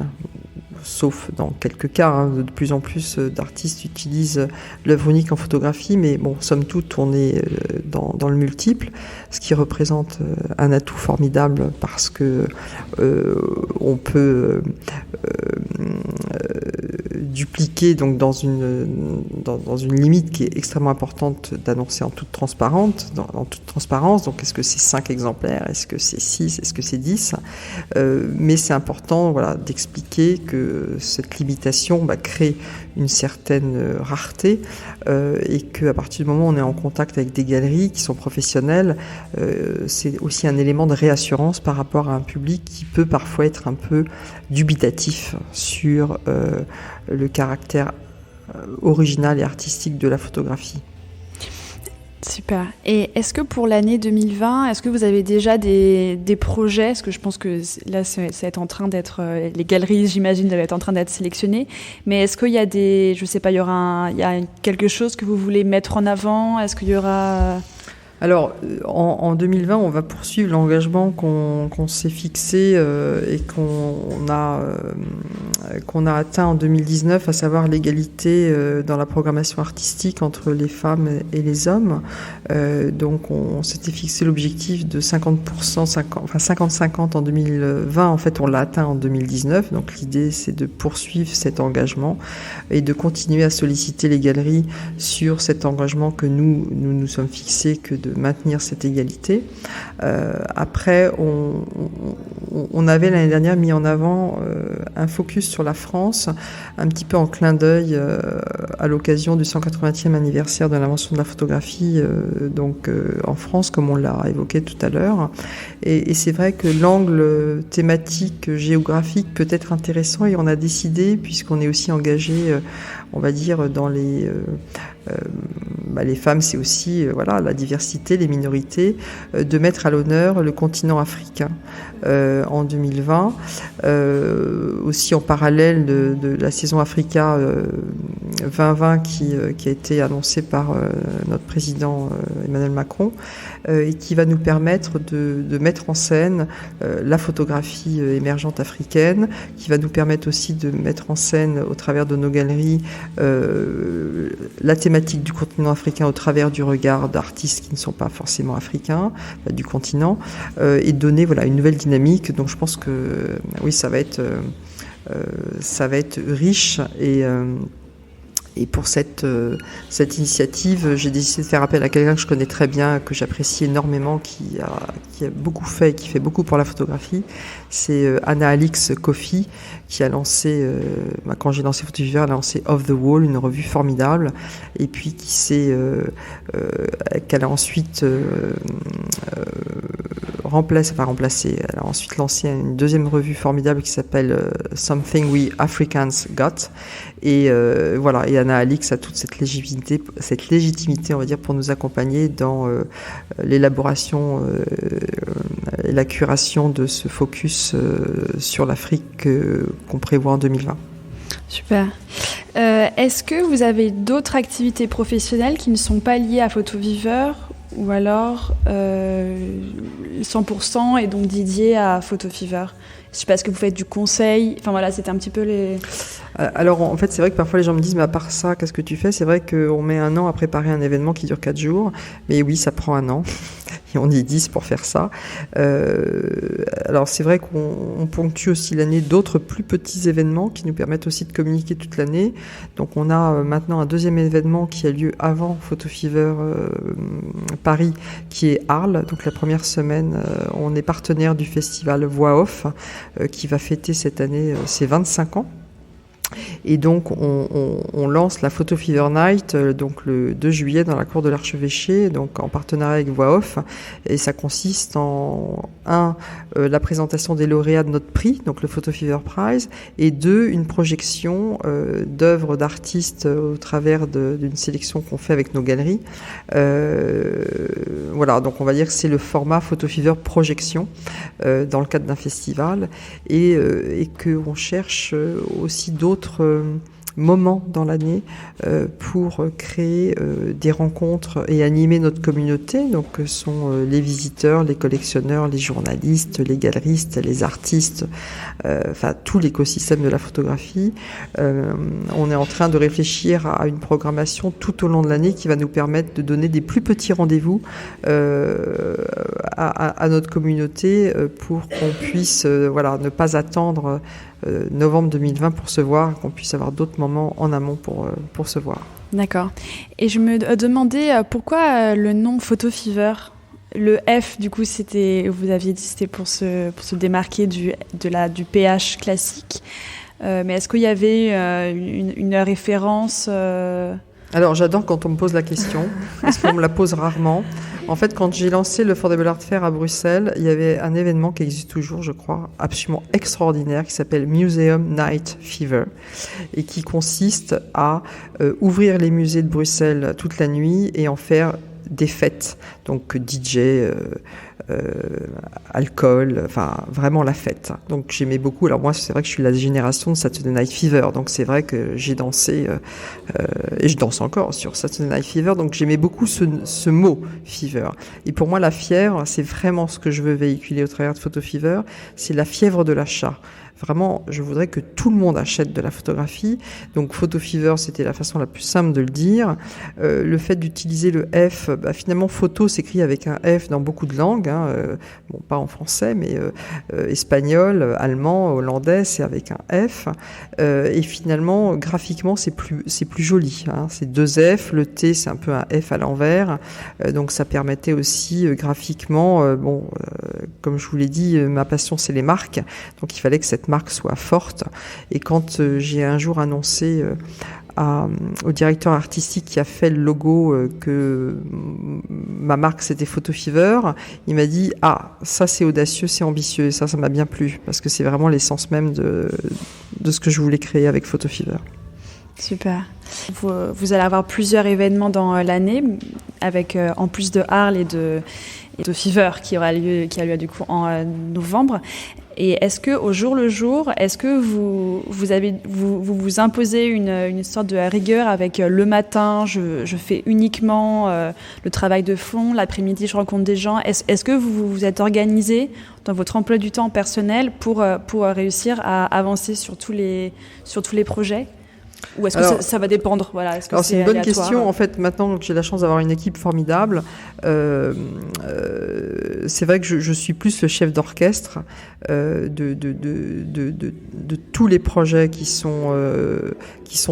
sauf dans quelques cas. De plus en plus d'artistes utilisent l'œuvre unique en photographie, mais bon, somme toute, on est dans le multiple, ce qui représente un atout formidable parce que on peut dupliquer donc dans une limite qui est extrêmement importante d'annoncer en toute transparence. Donc est-ce que c'est 5 exemplaires, est-ce que c'est 6, est-ce que c'est 10, mais c'est important, voilà, d'expliquer que cette limitation crée une certaine rareté et qu'à partir du moment où on est en contact avec des galeries qui sont professionnelles, c'est aussi un élément de réassurance par rapport à un public qui peut parfois être un peu dubitatif sur le caractère original et artistique de la photographie. Super. Et est-ce que pour l'année 2020, est-ce que vous avez déjà des projets? Parce que je pense que là, ça va être en train d'être... les galeries, j'imagine, doivent être en train d'être sélectionnées. Mais est-ce qu'il y a je sais pas, il y a quelque chose que vous voulez mettre en avant? Est-ce qu'il y aura... Alors, en 2020, on va poursuivre l'engagement qu'on s'est fixé et qu'on a atteint en 2019, à savoir l'égalité dans la programmation artistique entre les femmes et les hommes. Donc, on s'était fixé l'objectif de 50%, 50-50 en 2020. En fait, on l'a atteint en 2019. Donc, l'idée, c'est de poursuivre cet engagement et de continuer à solliciter les galeries sur cet engagement que nous sommes fixés, que de maintenir cette égalité. Après, on avait l'année dernière mis en avant un focus sur la France, un petit peu en clin d'œil à l'occasion du 180e anniversaire de l'invention de la photographie en France, comme on l'a évoqué tout à l'heure. Et c'est vrai que l'angle thématique géographique peut être intéressant et on a décidé, puisqu'on est aussi engagé, on va dire, dans les femmes, c'est aussi la diversité, les minorités, de mettre à l'honneur le continent africain en 2020. Aussi en parallèle de la saison Africa 2020 qui a été annoncée par notre président Emmanuel Macron et qui va nous permettre de mettre en scène la photographie émergente africaine, qui va nous permettre aussi de mettre en scène au travers de nos galeries la thématique du continent africain au travers du regard d'artistes qui ne sont pas forcément africains, du continent, et donner une nouvelle dynamique. Donc je pense que oui, ça va être riche et pour cette initiative, j'ai décidé de faire appel à quelqu'un que je connais très bien, que j'apprécie énormément, qui a beaucoup fait et qui fait beaucoup pour la photographie. C'est Anna-Alix Kofi, qui a lancé, quand j'ai lancé PhotoFever, elle a lancé Off the Wall, une revue formidable, et puis qu'elle a ensuite elle a ensuite lancé une deuxième revue formidable qui s'appelle Something We Africans Got, et Anna-Alix a toute cette légitimité, on va dire, pour nous accompagner dans l'élaboration et la curation de ce focus sur l'Afrique qu'on prévoit en 2020. Super. Est-ce que vous avez d'autres activités professionnelles qui ne sont pas liées à PhotoFever ou alors 100% est donc dédié à Photo Fever? Je sais pas, est-ce que vous faites du conseil? Enfin voilà, c'était un petit peu les... Alors en fait, c'est vrai que parfois les gens me disent, mais à part ça, qu'est-ce que tu fais? C'est vrai qu'on met 1 an à préparer un événement qui dure 4 jours, mais oui, ça prend 1 an. Et on est 10 pour faire ça. Alors c'est vrai qu'on ponctue aussi l'année d'autres plus petits événements qui nous permettent aussi de communiquer toute l'année. Donc on a maintenant un 2e événement qui a lieu avant Photo Fever Paris, qui est Arles. Donc la première semaine, on est partenaire du festival Voix Off, qui va fêter cette année ses 25 ans. Et donc on lance la Photo Fever Night donc le 2 juillet dans la cour de l'Archevêché, donc en partenariat avec Voix Off, et ça consiste en la présentation des lauréats de notre prix, donc le Photo Fever Prize, et 2, une projection d'œuvres d'artistes au travers d'une sélection qu'on fait avec nos galeries. Voilà, donc on va dire que c'est le format Photo Fever projection dans le cadre d'un festival, et qu'on cherche aussi d'autres moments dans l'année pour créer des rencontres et animer notre communauté, donc que sont les visiteurs, les collectionneurs, les journalistes, les galeristes, les artistes, enfin tout l'écosystème de la photographie. On est en train de réfléchir à une programmation tout au long de l'année qui va nous permettre de donner des plus petits rendez-vous à notre communauté pour qu'on puisse ne pas attendre novembre 2020 pour se voir, qu'on puisse avoir d'autres moments en amont pour se voir. D'accord. Et je me demandais pourquoi le nom Photo Fever? Le F, du coup, vous aviez dit c'était pour se démarquer du PH classique. Mais est-ce qu'il y avait une référence Alors, j'adore quand on me pose la question, parce qu'on me la pose rarement. En fait, quand j'ai lancé le Affordable Art Fair à Bruxelles, il y avait un événement qui existe toujours, je crois, absolument extraordinaire, qui s'appelle Museum Night Fever, et qui consiste à ouvrir les musées de Bruxelles toute la nuit et en faire des fêtes, donc DJ, alcool, enfin vraiment la fête. Donc j'aimais beaucoup. Alors moi c'est vrai que je suis la génération de Saturday Night Fever, donc c'est vrai que j'ai dansé et je danse encore sur Saturday Night Fever. Donc j'aimais beaucoup ce mot Fever. Et pour moi la fièvre, c'est vraiment ce que je veux véhiculer au travers de Photo Fever, c'est la fièvre de l'achat. Vraiment, je voudrais que tout le monde achète de la photographie. Donc, Photo Fever, c'était la façon la plus simple de le dire. Le fait d'utiliser le F, finalement, photo s'écrit avec un F dans beaucoup de langues. Bon, pas en français, mais espagnol, allemand, hollandais, c'est avec un F. Et finalement, graphiquement, c'est plus joli. C'est 2 F. Le T, c'est un peu un F à l'envers. Donc, ça permettait aussi graphiquement, comme je vous l'ai dit, ma passion, c'est les marques. Donc, il fallait que cette marque soit forte. Et quand j'ai un jour annoncé au directeur artistique qui a fait le logo que ma marque c'était Photo Fever, il m'a dit ça c'est audacieux, c'est ambitieux, et ça m'a bien plu parce que c'est vraiment l'essence même de ce que je voulais créer avec Photo Fever. Super. Vous allez avoir plusieurs événements dans l'année avec en plus de Arles et de Fever qui a lieu du coup en novembre. Et est-ce que au jour le jour, est-ce que vous imposez une sorte de rigueur avec le matin, je fais uniquement le travail de fond, l'après-midi je rencontre des gens. Est-ce que vous êtes organisé dans votre emploi du temps personnel pour réussir à avancer sur tous les projets? Ou est-ce que ça va dépendre? Voilà, est-ce que c'est une bonne question. En fait, maintenant que j'ai la chance d'avoir une équipe formidable, c'est vrai que je suis plus le chef d'orchestre de tous les projets qui sont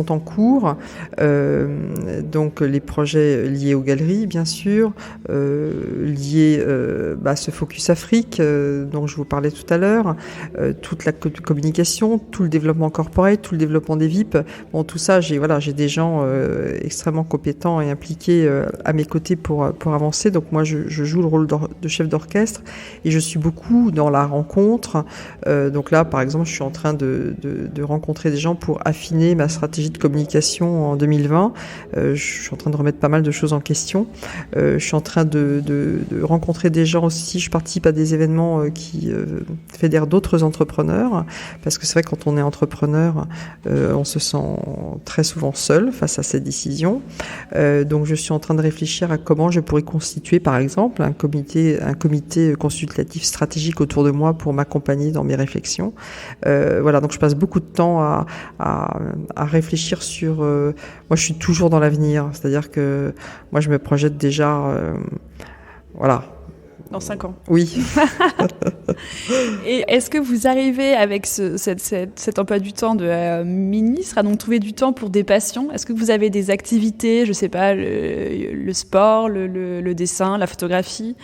en cours. Donc les projets liés aux galeries, bien sûr, liés à ce Focus Afrique dont je vous parlais tout à l'heure, toute la communication, tout le développement corporate, tout le développement des VIP. Bon, tout ça, j'ai des gens extrêmement compétents et impliqués à mes côtés pour avancer. Donc moi, je joue le rôle de chef d'orchestre et je suis beaucoup dans la rencontre. Donc là, par exemple, je suis en train de rencontrer des gens pour affiner ma stratégie de communication en 2020. Je suis en train de remettre pas mal de choses en question. Je suis en train de rencontrer des gens aussi. Je participe à des événements qui fédèrent d'autres entrepreneurs parce que c'est vrai que quand on est entrepreneur, on se sent très souvent seule face à cette décision. Donc je suis en train de réfléchir à comment je pourrais constituer, par exemple, un comité consultatif stratégique autour de moi pour m'accompagner dans mes réflexions. Voilà, donc je passe beaucoup de temps à réfléchir sur... moi, je suis toujours dans l'avenir, c'est-à-dire que moi, je me projette déjà... voilà. Dans 5 ans. Oui. Et est-ce que vous arrivez, avec cet emploi du temps de ministre, à donc trouver du temps pour des passions ? Est-ce que vous avez des activités, je ne sais pas, le sport, le dessin, la photographie,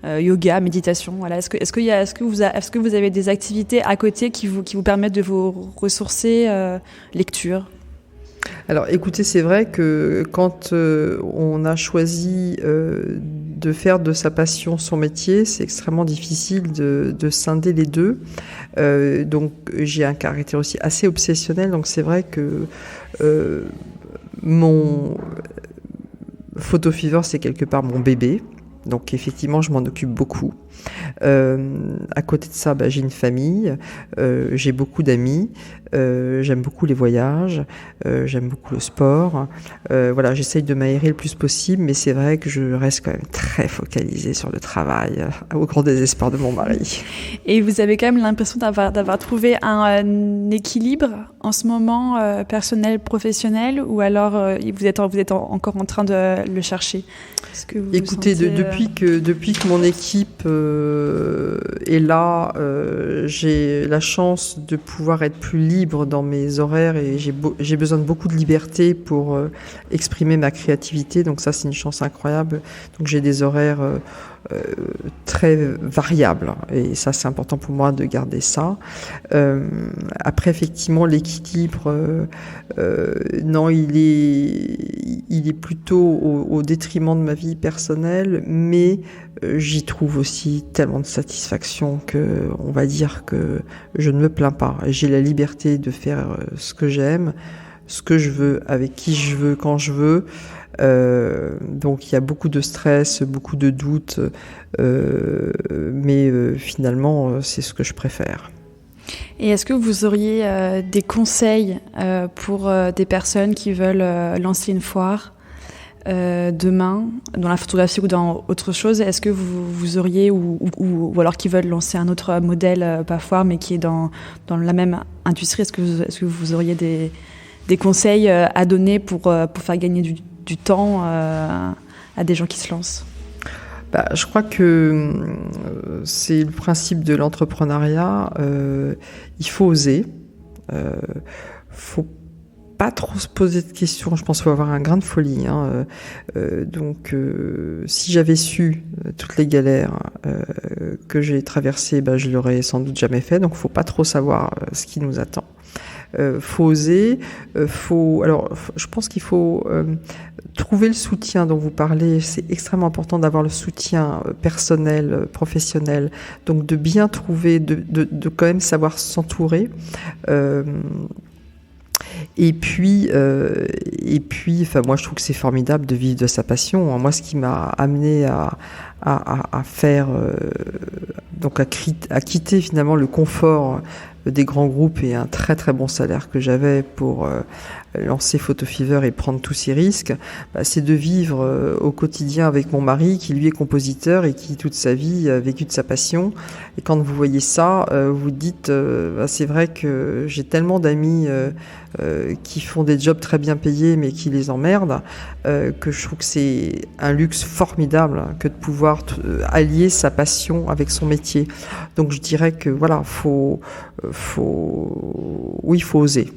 yoga, méditation, voilà. Est-ce que vous avez des activités à côté qui vous permettent de vous ressourcer, lecture ? Alors écoutez, c'est vrai que quand on a choisi de faire de sa passion son métier, c'est extrêmement difficile de scinder les deux. Donc j'ai un caractère aussi assez obsessionnel, donc c'est vrai que mon Photo Fever, c'est quelque part mon bébé. Donc effectivement, je m'en occupe beaucoup. À côté de ça, j'ai une famille, j'ai beaucoup d'amis, j'aime beaucoup les voyages, j'aime beaucoup le sport. Voilà, j'essaye de m'aérer le plus possible, mais c'est vrai que je reste quand même très focalisée sur le travail, au grand désespoir de mon mari. Et vous avez quand même l'impression d'avoir trouvé un équilibre en ce moment, personnel-professionnel, ou alors vous êtes encore en train de le chercher ? Écoutez, depuis que mon équipe est là, j'ai la chance de pouvoir être plus libre dans mes horaires et j'ai besoin de beaucoup de liberté pour exprimer ma créativité. Donc ça, c'est une chance incroyable. Donc j'ai des horaires très variables et ça, c'est important pour moi de garder ça. Après, effectivement, l'équilibre, non, il est plutôt au détriment de ma vie personnelle, mais j'y trouve aussi tellement de satisfaction que, on va dire que je ne me plains pas. J'ai la liberté de faire ce que j'aime, ce que je veux, avec qui je veux, quand je veux. Donc il y a beaucoup de stress, beaucoup de doutes, mais finalement c'est ce que je préfère. Et est-ce que vous auriez des conseils pour des personnes qui veulent lancer une foire demain, dans la photographie ou dans autre chose? Est-ce que vous auriez, ou alors qui veulent lancer un autre modèle, pas foire, mais qui est dans la même industrie, est-ce que vous auriez des conseils à donner pour faire gagner du temps à des gens qui se lancent? Je crois que c'est le principe de l'entrepreneuriat. Il faut oser. Faut pas trop se poser de questions. Je pense qu'il faut avoir un grain de folie. Donc, si j'avais su toutes les galères que j'ai traversées, je l'aurais sans doute jamais fait. Donc, faut pas trop savoir ce qui nous attend. Faut oser. Alors, je pense qu'il faut trouver le soutien dont vous parlez. C'est extrêmement important d'avoir le soutien personnel, professionnel. Donc, de bien trouver, de quand même savoir s'entourer. Et puis, moi, je trouve que c'est formidable de vivre de sa passion. Moi, ce qui m'a amené à faire, donc à quitter finalement le confort des grands groupes et un très très bon salaire que j'avais pour lancer Photo Fever et prendre tous ces risques, c'est de vivre au quotidien avec mon mari qui lui est compositeur et qui toute sa vie a vécu de sa passion. Et quand vous voyez ça, vous dites c'est vrai que j'ai tellement d'amis qui font des jobs très bien payés mais qui les emmerdent, que je trouve que c'est un luxe formidable que de pouvoir allier sa passion avec son métier. Donc je dirais que voilà, faut oser.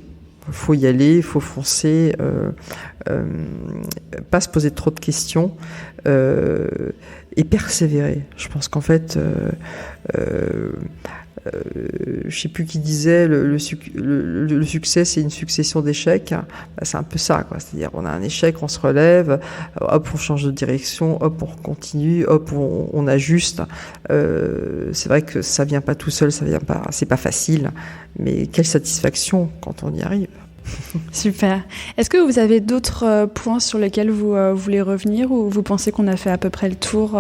Il faut y aller, il faut foncer, pas se poser trop de questions et persévérer. Je pense qu'en fait, je sais plus qui disait le succès c'est une succession d'échecs. C'est un peu ça, quoi. C'est-à-dire on a un échec, on se relève, hop on change de direction, hop on continue, hop on ajuste. C'est vrai que ça vient pas tout seul, c'est pas facile, mais quelle satisfaction quand on y arrive. Super. Est-ce que vous avez d'autres points sur lesquels vous voulez revenir, ou vous pensez qu'on a fait à peu près le tour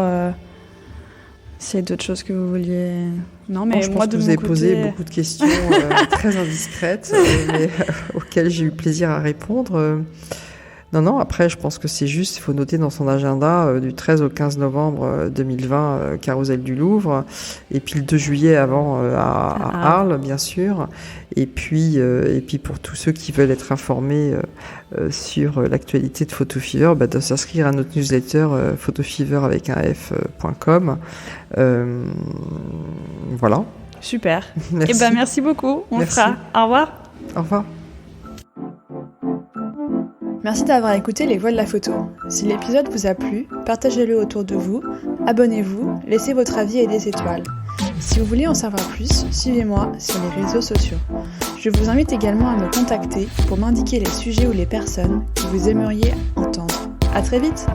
S'il y a d'autres choses que vous vouliez... Non, mais je moi, pense que vous avez posé beaucoup de questions très indiscrètes, mais auxquelles j'ai eu plaisir à répondre. Non, après, je pense que c'est juste, il faut noter dans son agenda du 13 au 15 novembre 2020, Carrousel du Louvre, et puis le 2 juillet avant à Arles, bien sûr. Et puis pour tous ceux qui veulent être informés sur l'actualité de Photo Fever, de s'inscrire à notre newsletter photofever avec un f.com. Voilà. Super. Merci. Merci beaucoup. On le Merci. fera. Au revoir. Au revoir. Merci d'avoir écouté Les Voix de la photo. Si l'épisode vous a plu, partagez-le autour de vous, abonnez-vous, laissez votre avis et des étoiles. Si vous voulez en savoir plus, suivez-moi sur les réseaux sociaux. Je vous invite également à me contacter pour m'indiquer les sujets ou les personnes que vous aimeriez entendre. À très vite!